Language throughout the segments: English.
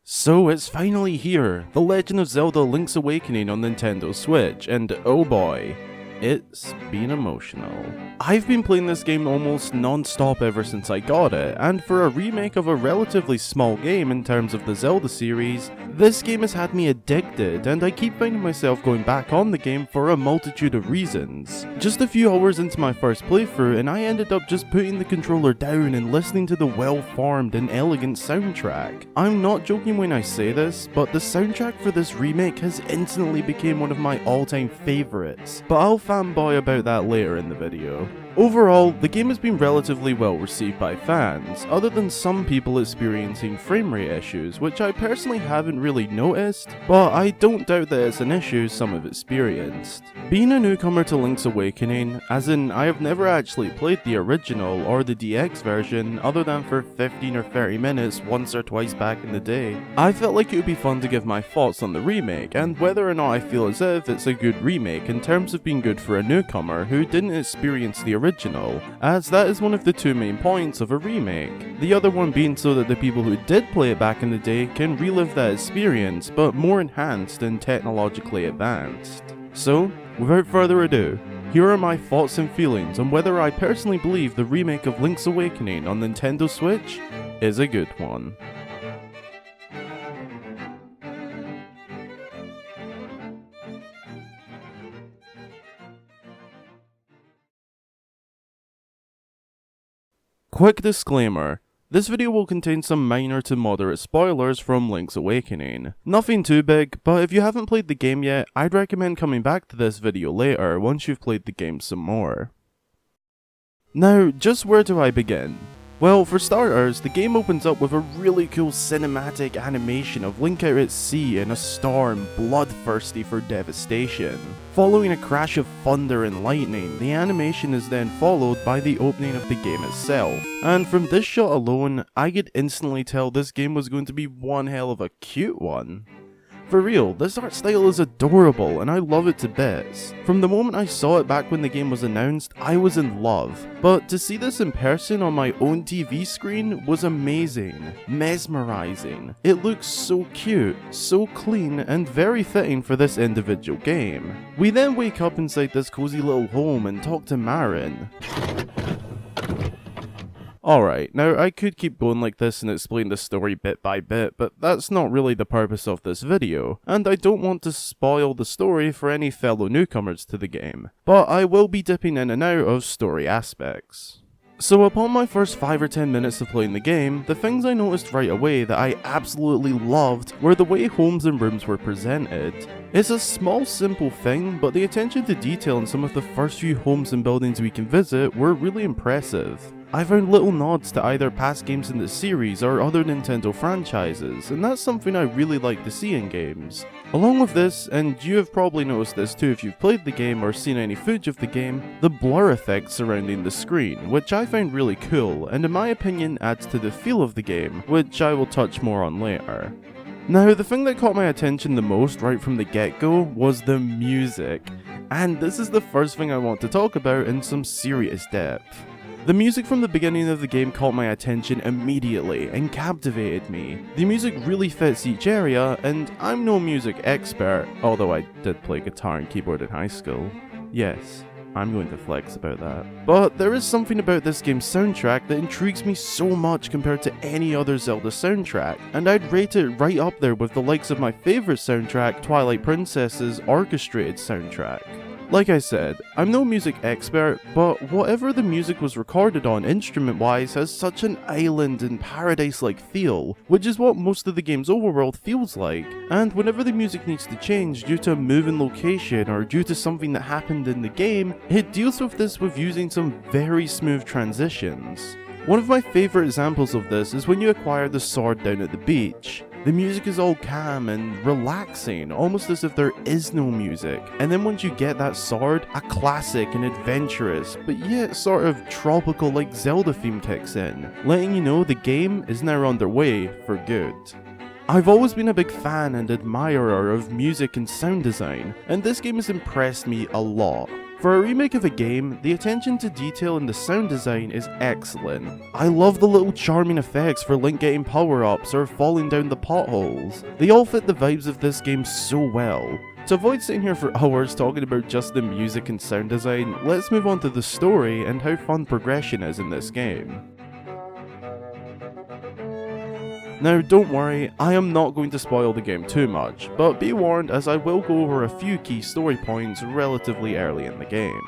So it's finally here, The Legend of Zelda Link's Awakening on Nintendo Switch, and oh boy, it's been emotional. I've been playing this game almost non-stop ever since I got it, and for a remake of a relatively small game in terms of the Zelda series, this game has had me addicted, and I keep finding myself going back on the game for a multitude of reasons. Just a few hours into my first playthrough and I ended up just putting the controller down and listening to the well-formed and elegant soundtrack. I'm not joking when I say this, but the soundtrack for this remake has instantly become one of my all-time favourites, but I'll fanboy about that later in the video. Overall, the game has been relatively well received by fans, other than some people experiencing frame rate issues, which I personally haven't really noticed, but I don't doubt that it's an issue some have experienced. Being a newcomer to Link's Awakening, as in I have never actually played the original or the DX version other than for 15 or 30 minutes once or twice back in the day, I felt like it would be fun to give my thoughts on the remake and whether or not I feel as if it's a good remake in terms of being good for a newcomer who didn't experience the original, as that is one of the two main points of a remake. The other one being so that the people who did play it back in the day can relive that experience, but more enhanced and technologically advanced. So, without further ado, here are my thoughts and feelings on whether I personally believe the remake of Link's Awakening on Nintendo Switch is a good one. Quick disclaimer, this video will contain some minor to moderate spoilers from Link's Awakening. Nothing too big, but if you haven't played the game yet, I'd recommend coming back to this video later once you've played the game some more. Now, just where do I begin? Well, for starters, the game opens up with a really cool cinematic animation of Link out at sea in a storm, bloodthirsty for devastation. Following a crash of thunder and lightning, the animation is then followed by the opening of the game itself. And from this shot alone, I could instantly tell this game was going to be one hell of a cute one. For real, this art style is adorable and I love it to bits. From the moment I saw it back when the game was announced, I was in love. But to see this in person on my own TV screen was amazing, mesmerizing. It looks so cute, so clean, and very fitting for this individual game. We then wake up inside this cozy little home and talk to Marin. Alright, now I could keep going like this and explain the story bit by bit, but that's not really the purpose of this video, and I don't want to spoil the story for any fellow newcomers to the game, but I will be dipping in and out of story aspects. So upon my first 5 or 10 minutes of playing the game, the things I noticed right away that I absolutely loved were the way homes and rooms were presented. It's a small simple thing, but the attention to detail in some of the first few homes and buildings we can visit were really impressive. I found little nods to either past games in the series or other Nintendo franchises, and that's something I really like to see in games. Along with this, and you have probably noticed this too if you've played the game or seen any footage of the game, the blur effect surrounding the screen, which I find really cool, and in my opinion adds to the feel of the game, which I will touch more on later. Now, the thing that caught my attention the most right from the get-go was the music, and this is the first thing I want to talk about in some serious depth. The music from the beginning of the game caught my attention immediately and captivated me. The music really fits each area, and I'm no music expert, although I did play guitar and keyboard in high school. Yes, I'm going to flex about that. But there is something about this game's soundtrack that intrigues me so much compared to any other Zelda soundtrack, and I'd rate it right up there with the likes of my favourite soundtrack, Twilight Princess's orchestrated soundtrack. Like I said, I'm no music expert, but whatever the music was recorded on instrument-wise has such an island and paradise-like feel, which is what most of the game's overworld feels like, and whenever the music needs to change due to a move in location or due to something that happened in the game, it deals with this with using some very smooth transitions. One of my favourite examples of this is when you acquire the sword down at the beach. The music is all calm and relaxing, almost as if there is no music. And then once you get that sword, a classic and adventurous, but yet sort of tropical like Zelda theme kicks in, letting you know the game is now underway for good. I've always been a big fan and admirer of music and sound design, and this game has impressed me a lot. For a remake of a game, the attention to detail in the sound design is excellent. I love the little charming effects for Link getting power-ups or falling down the potholes. They all fit the vibes of this game so well. To avoid sitting here for hours talking about just the music and sound design, let's move on to the story and how fun progression is in this game. Now don't worry, I am not going to spoil the game too much, but be warned as I will go over a few key story points relatively early in the game.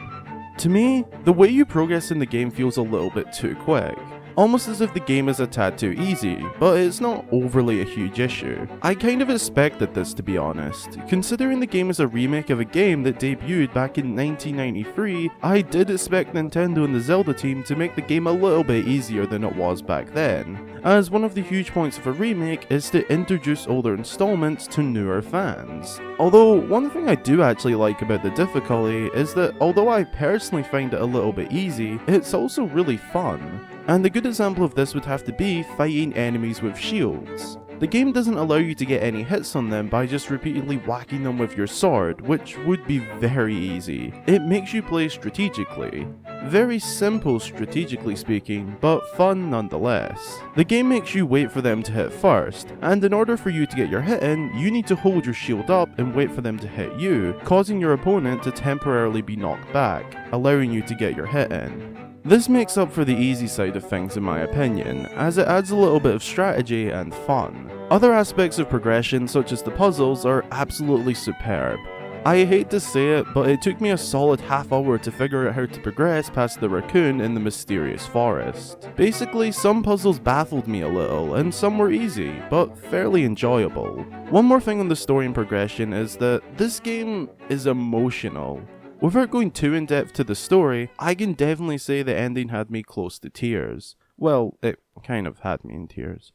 To me, the way you progress in the game feels a little bit too quick. Almost as if the game is a tad too easy, but it's not overly a huge issue. I kind of expected this, to be honest. Considering the game is a remake of a game that debuted back in 1993, I did expect Nintendo and the Zelda team to make the game a little bit easier than it was back then, as one of the huge points of a remake is to introduce older installments to newer fans. Although, one thing I do actually like about the difficulty is that although I personally find it a little bit easy, it's also really fun. And a good example of this would have to be fighting enemies with shields. The game doesn't allow you to get any hits on them by just repeatedly whacking them with your sword, which would be very easy. It makes you play strategically. Very simple strategically speaking, but fun nonetheless. The game makes you wait for them to hit first, and in order for you to get your hit in, you need to hold your shield up and wait for them to hit you, causing your opponent to temporarily be knocked back, allowing you to get your hit in. This makes up for the easy side of things in my opinion, as it adds a little bit of strategy and fun. Other aspects of progression, such as the puzzles, are absolutely superb. I hate to say it, but it took me a solid half hour to figure out how to progress past the raccoon in the mysterious forest. Basically, some puzzles baffled me a little, and some were easy, but fairly enjoyable. One more thing on the story and progression is that this game is emotional. Without going too in depth to the story, I can definitely say the ending had me close to tears. Well, it kind of had me in tears.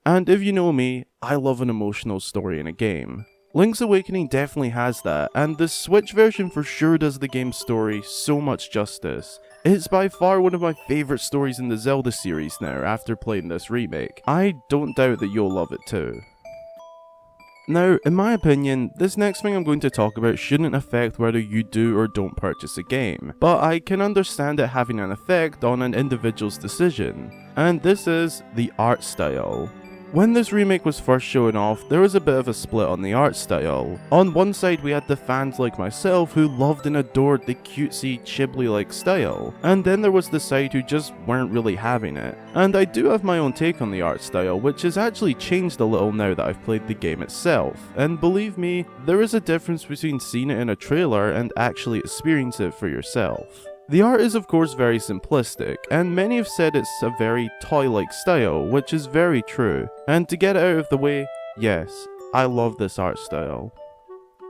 And if you know me, I love an emotional story in a game. Link's Awakening definitely has that, and the Switch version for sure does the game's story so much justice. It's by far one of my favourite stories in the Zelda series now after playing this remake. I don't doubt that you'll love it too. Now, in my opinion, this next thing I'm going to talk about shouldn't affect whether you do or don't purchase a game, but I can understand it having an effect on an individual's decision, and this is the art style. When this remake was first showing off, there was a bit of a split on the art style. On one side we had the fans like myself who loved and adored the cutesy, Ghibli-like style, and then there was the side who just weren't really having it. And I do have my own take on the art style, which has actually changed a little now that I've played the game itself, and believe me, there is a difference between seeing it in a trailer and actually experiencing it for yourself. The art is of course very simplistic, and many have said it's a very toy-like style, which is very true. And to get it out of the way, yes, I love this art style.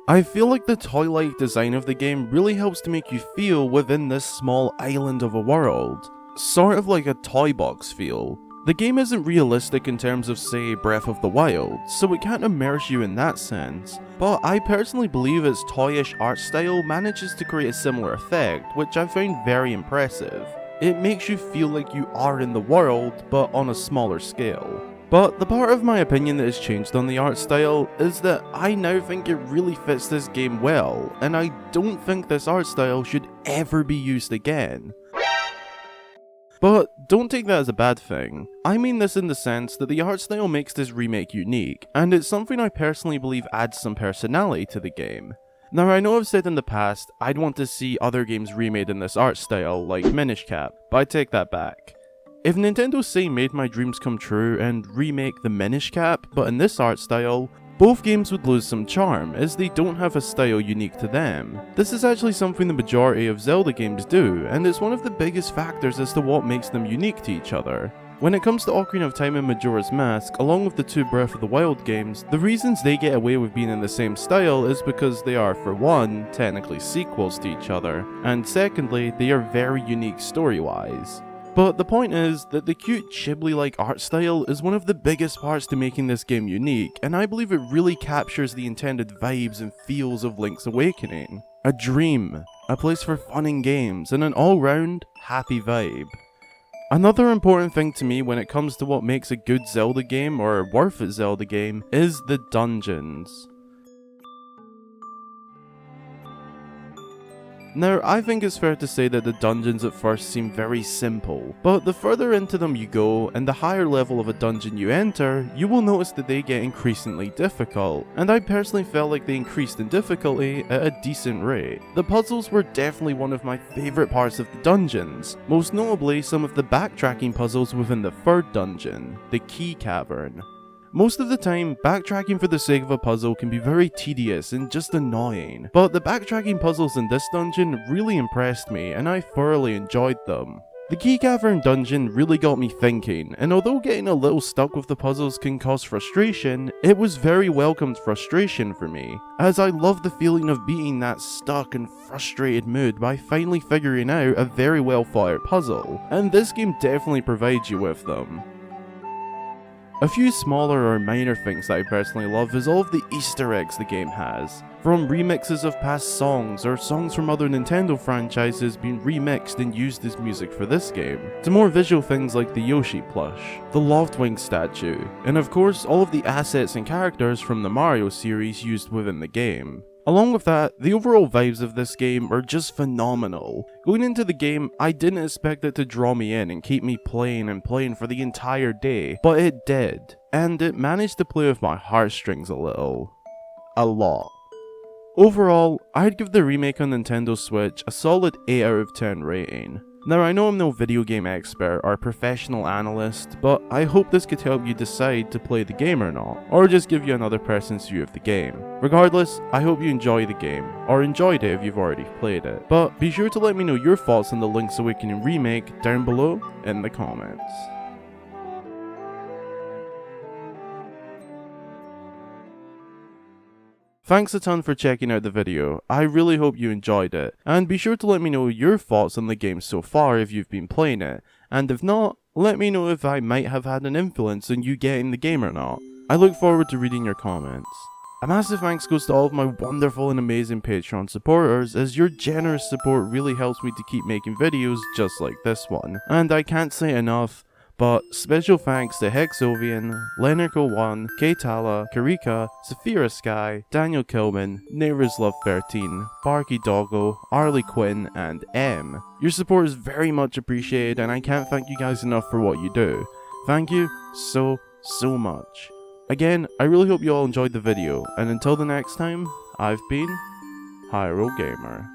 I feel like the toy-like design of the game really helps to make you feel within this small island of a world. Sort of like a toy box feel. The game isn't realistic in terms of, say, Breath of the Wild, so it can't immerse you in that sense, but I personally believe its toyish art style manages to create a similar effect, which I find very impressive. It makes you feel like you are in the world, but on a smaller scale. But the part of my opinion that has changed on the art style is that I now think it really fits this game well, and I don't think this art style should ever be used again. But don't take that as a bad thing. I mean this in the sense that the art style makes this remake unique, and it's something I personally believe adds some personality to the game. Now I know I've said in the past, I'd want to see other games remade in this art style, like Minish Cap, but I take that back. If Nintendo say made my dreams come true and remake the Minish Cap, but in this art style, both games would lose some charm, as they don't have a style unique to them. This is actually something the majority of Zelda games do, and it's one of the biggest factors as to what makes them unique to each other. When it comes to Ocarina of Time and Majora's Mask, along with the two Breath of the Wild games, the reasons they get away with being in the same style is because they are, for one, technically sequels to each other, and secondly, they are very unique story-wise. But the point is that the cute Ghibli-like art style is one of the biggest parts to making this game unique, and I believe it really captures the intended vibes and feels of Link's Awakening. A dream, a place for fun and games, and an all-round, happy vibe. Another important thing to me when it comes to what makes a good Zelda game or a worth it Zelda game is the dungeons. Now, I think it's fair to say that the dungeons at first seem very simple, but the further into them you go, and the higher level of a dungeon you enter, you will notice that they get increasingly difficult, and I personally felt like they increased in difficulty at a decent rate. The puzzles were definitely one of my favourite parts of the dungeons, most notably some of the backtracking puzzles within the third dungeon, the Key Cavern. Most of the time, backtracking for the sake of a puzzle can be very tedious and just annoying, but the backtracking puzzles in this dungeon really impressed me and I thoroughly enjoyed them. The Key Cavern dungeon really got me thinking, and although getting a little stuck with the puzzles can cause frustration, it was very welcomed frustration for me, as I love the feeling of being that stuck and frustrated mood by finally figuring out a very well thought out puzzle, and this game definitely provides you with them. A few smaller or minor things that I personally love is all of the Easter eggs the game has, from remixes of past songs or songs from other Nintendo franchises being remixed and used as music for this game, to more visual things like the Yoshi plush, the Loftwing statue, and of course all of the assets and characters from the Mario series used within the game. Along with that, the overall vibes of this game are just phenomenal. Going into the game, I didn't expect it to draw me in and keep me playing and playing for the entire day, but it did, and it managed to play with my heartstrings a little. A lot. Overall, I'd give the remake on Nintendo Switch a solid 8 out of 10 rating. Now, I know I'm no video game expert or professional analyst, but I hope this could help you decide to play the game or not, or just give you another person's view of the game. Regardless, I hope you enjoy the game, or enjoyed it if you've already played it, but be sure to let me know your thoughts on the Link's Awakening remake down below in the comments. Thanks a ton for checking out the video, I really hope you enjoyed it, and be sure to let me know your thoughts on the game so far if you've been playing it, and if not, let me know if I might have had an influence on you getting the game or not. I look forward to reading your comments. A massive thanks goes to all of my wonderful and amazing Patreon supporters, as your generous support really helps me to keep making videos just like this one, and I can't say enough, but special thanks to Hexovian, Leonarco1, Keitala, Karika, Saphira Sky, Daniel Kilman, Neighbors Love 13, Barky Doggo, Arlie Quinn, and M. Your support is very much appreciated and I can't thank you guys enough for what you do. Thank you so much. Again, I really hope you all enjoyed the video, and until the next time, I've been Hyrule Gamer.